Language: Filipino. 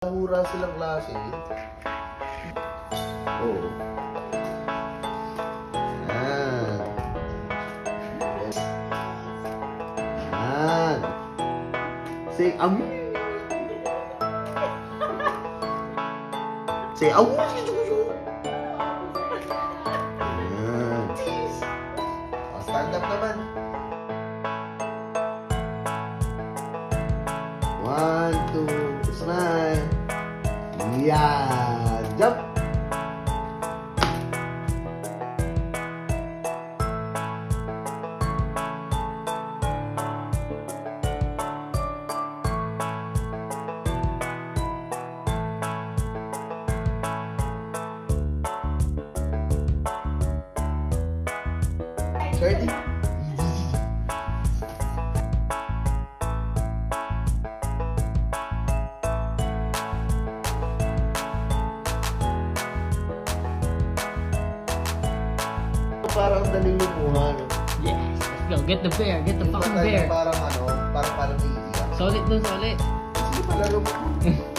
Hura silang klase. Oo. Yan. Yan. Say amu. Say amu. Yan. O, stand up naman. 1, 2, smile. Yeah, jump. Ready? Parang daling lumuhan. Yes, let's go. Get the bear. Get the fucking bear. Parang ano, parang iiyak. Solid dun, solid. Sige, palaro mo.